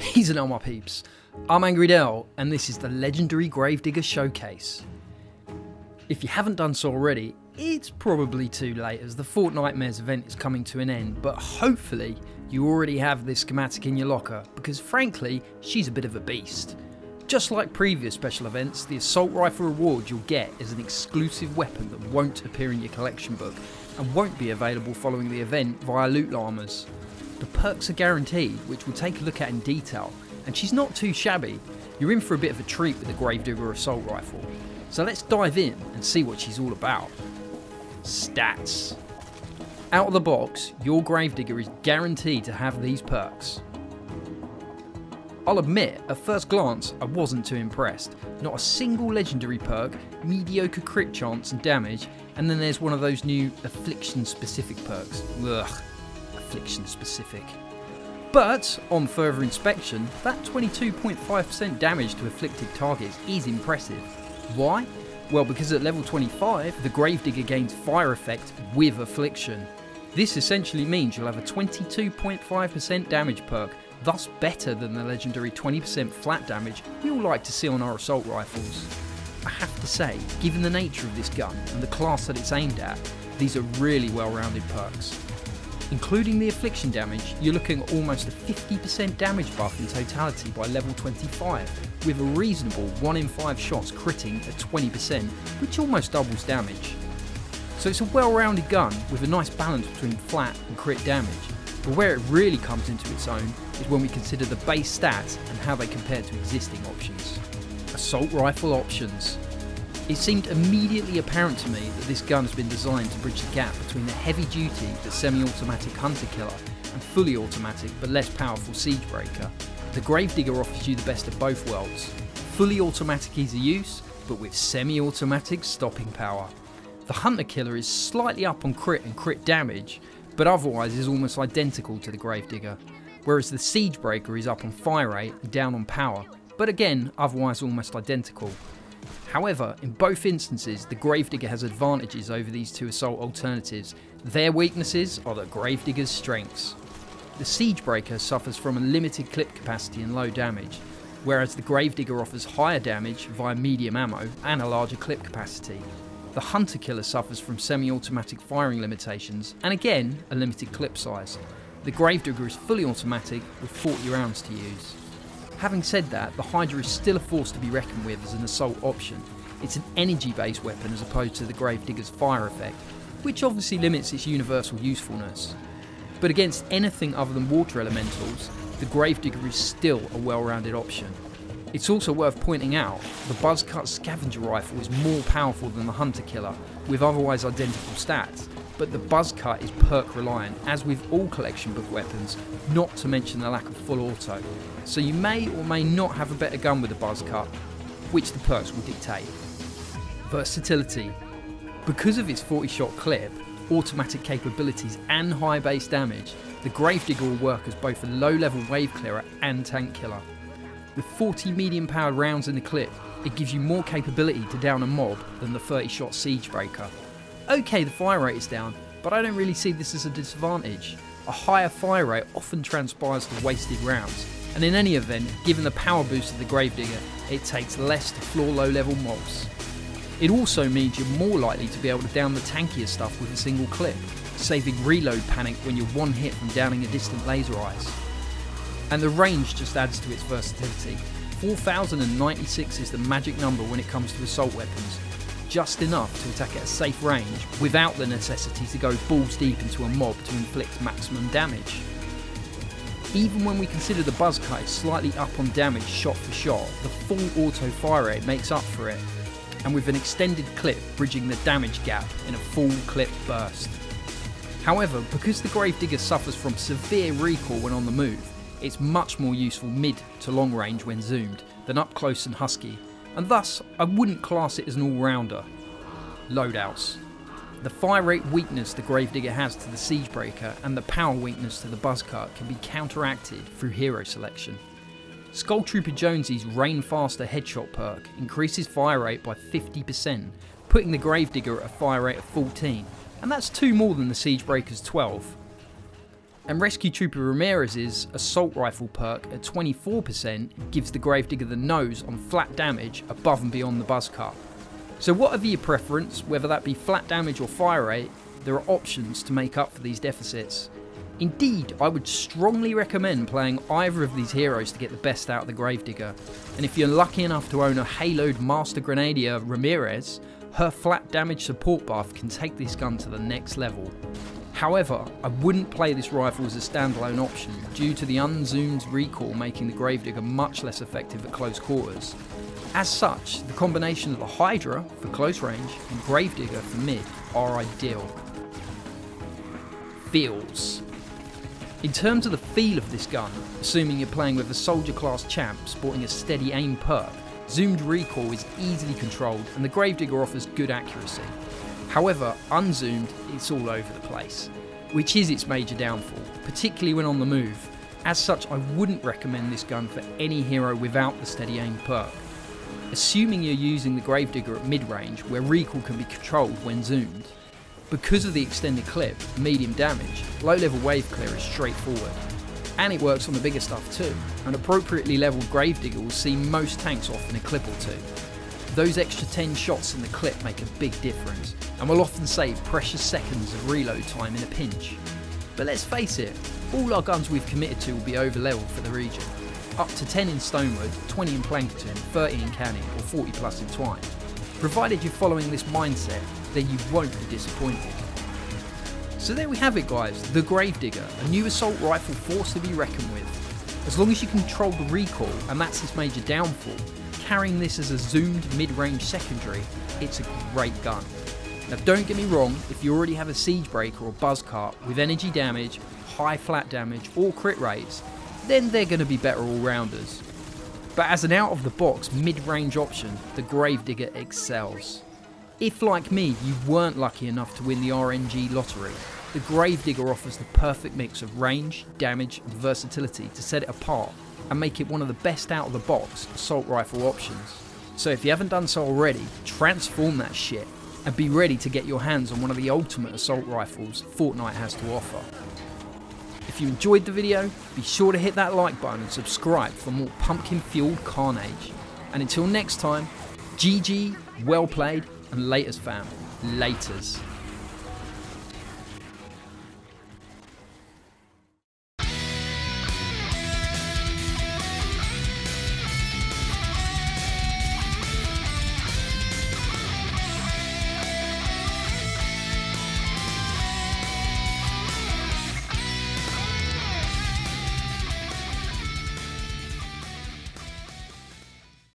He's an my peeps. I'm AngryDel, and this is the legendary Gravedigger Showcase. If you haven't done so already, it's probably too late as the Fortnite Mayor's event is coming to an end, but hopefully you already have this schematic in your locker, because frankly, she's a bit of a beast. Just like previous special events, the assault rifle reward you'll get is an exclusive weapon that won't appear in your collection book and won't be available following the event via loot llamas. The perks are guaranteed, which we'll take a look at in detail, and she's not too shabby. You're in for a bit of a treat with the Gravedigger assault rifle. So let's dive in and see what she's all about. Stats. Out of the box, your Gravedigger is guaranteed to have these perks. I'll admit, at first glance, I wasn't too impressed. Not a single legendary perk, mediocre crit chance and damage, and then there's one of those new affliction specific perks. Ugh, affliction specific. But, on further inspection, that 22.5% damage to afflicted targets is impressive. Why? Well, because at level 25, the Gravedigger gains fire effect with affliction. This essentially means you'll have a 22.5% damage perk, thus better than the legendary 20% flat damage we all like to see on our assault rifles. I have to say, given the nature of this gun and the class that it's aimed at, these are really well-rounded perks. Including the affliction damage, you're looking at almost a 50% damage buff in totality by level 25, with a reasonable 1 in 5 shots critting at 20%, which almost doubles damage. So it's a well-rounded gun with a nice balance between flat and crit damage, but where it really comes into its own is when we consider the base stats and how they compare to existing options. Assault rifle options. It seemed immediately apparent to me that this gun has been designed to bridge the gap between the heavy-duty but semi-automatic hunter killer and fully automatic but less powerful siege breaker. The Gravedigger offers you the best of both worlds. Fully automatic ease of use, but with semi-automatic stopping power. The hunter killer is slightly up on crit and crit damage, but otherwise is almost identical to the Gravedigger, whereas the siege breaker is up on fire rate and down on power, but again otherwise almost identical. However, in both instances, the Gravedigger has advantages over these two assault alternatives. Their weaknesses are the Gravedigger's strengths. The Siege Breaker suffers from a limited clip capacity and low damage, whereas the Gravedigger offers higher damage via medium ammo and a larger clip capacity. The Hunter Killer suffers from semi-automatic firing limitations and again a limited clip size. The Gravedigger is fully automatic with 40 rounds to use. Having said that, the Hydra is still a force to be reckoned with as an assault option. It's an energy-based weapon as opposed to the Gravedigger's fire effect, which obviously limits its universal usefulness. But against anything other than water elementals, the Gravedigger is still a well-rounded option. It's also worth pointing out, the Buzzcut Scavenger Rifle is more powerful than the Hunter Killer, with otherwise identical stats, but the Buzzcut is perk reliant, as with all collection book weapons, not to mention the lack of full auto. So you may or may not have a better gun with the Buzzcut, which the perks will dictate. Versatility. Because of its 40 shot clip, automatic capabilities and high base damage, the Gravedigger will work as both a low level wave clearer and tank killer. With 40 medium powered rounds in the clip, it gives you more capability to down a mob than the 30 shot siege breaker. Okay, the fire rate is down, but I don't really see this as a disadvantage. A higher fire rate often transpires to wasted rounds, and in any event, given the power boost of the Gravedigger, it takes less to floor low level mobs. It also means you're more likely to be able to down the tankier stuff with a single clip, saving reload panic when you're one hit from downing a distant laser eyes. And the range just adds to its versatility. 4096 is the magic number when it comes to assault weapons, just enough to attack at a safe range without the necessity to go balls deep into a mob to inflict maximum damage. Even when we consider the Buzzcut is slightly up on damage shot for shot, the full auto fire rate makes up for it, and with an extended clip bridging the damage gap in a full clip burst. However, because the Gravedigger suffers from severe recoil when on the move, it's much more useful mid to long range when zoomed than up close and husky, and thus I wouldn't class it as an all-rounder. Loadouts. The fire rate weakness the Gravedigger has to the Siege Breaker and the power weakness to the Buzzcut can be counteracted through hero selection. Skull Trooper Jonesy's Rain Faster headshot perk increases fire rate by 50%, putting the Gravedigger at a fire rate of 14, and that's 2 more than the Siege Breaker's 12. And Rescue Trooper Ramirez's assault rifle perk at 24% gives the Gravedigger the nose on flat damage above and beyond the buzzcut. So whatever your preference, whether that be flat damage or fire rate, there are options to make up for these deficits. Indeed, I would strongly recommend playing either of these heroes to get the best out of the Gravedigger. And if you're lucky enough to own a haloed Master Grenadier Ramirez, her flat damage support buff can take this gun to the next level. However, I wouldn't play this rifle as a standalone option due to the unzoomed recoil making the Gravedigger much less effective at close quarters. As such, the combination of the Hydra for close range and Gravedigger for mid are ideal. Feels. In terms of the feel of this gun, assuming you're playing with a soldier class champ sporting a steady aim perk, zoomed recoil is easily controlled and the Gravedigger offers good accuracy. However, unzoomed, it's all over the place, which is its major downfall, particularly when on the move. As such, I wouldn't recommend this gun for any hero without the steady aim perk. Assuming you're using the Gravedigger at mid-range, where recoil can be controlled when zoomed. Because of the extended clip, medium damage, low-level wave clear is straightforward. And it works on the bigger stuff too. An appropriately levelled Gravedigger will see most tanks off in a clip or two. Those extra 10 shots in the clip make a big difference, and will often save precious seconds of reload time in a pinch. But let's face it, all our guns we've committed to will be over-leveled for the region. Up to 10 in Stonewood, 20 in Plankerton, 30 in Canny, or 40 plus in Twine. Provided you're following this mindset, then you won't be disappointed. So there we have it guys, the Gravedigger, a new assault rifle force to be reckoned with. As long as you control the recoil, and that's its major downfall, carrying this as a zoomed mid-range secondary, it's a great gun. Now don't get me wrong, if you already have a siege breaker or buzzcut with energy damage, high flat damage or crit rates, then they're going to be better all-rounders. But as an out-of-the-box mid-range option, the Gravedigger excels. If, like me, you weren't lucky enough to win the RNG lottery, the Gravedigger offers the perfect mix of range, damage and versatility to set it apart and make it one of the best out-of-the-box assault rifle options. So if you haven't done so already, transform that shit and be ready to get your hands on one of the ultimate assault rifles Fortnite has to offer. If you enjoyed the video, be sure to hit that like button and subscribe for more pumpkin-fueled carnage. And until next time, GG, well played, and laters fam, laters.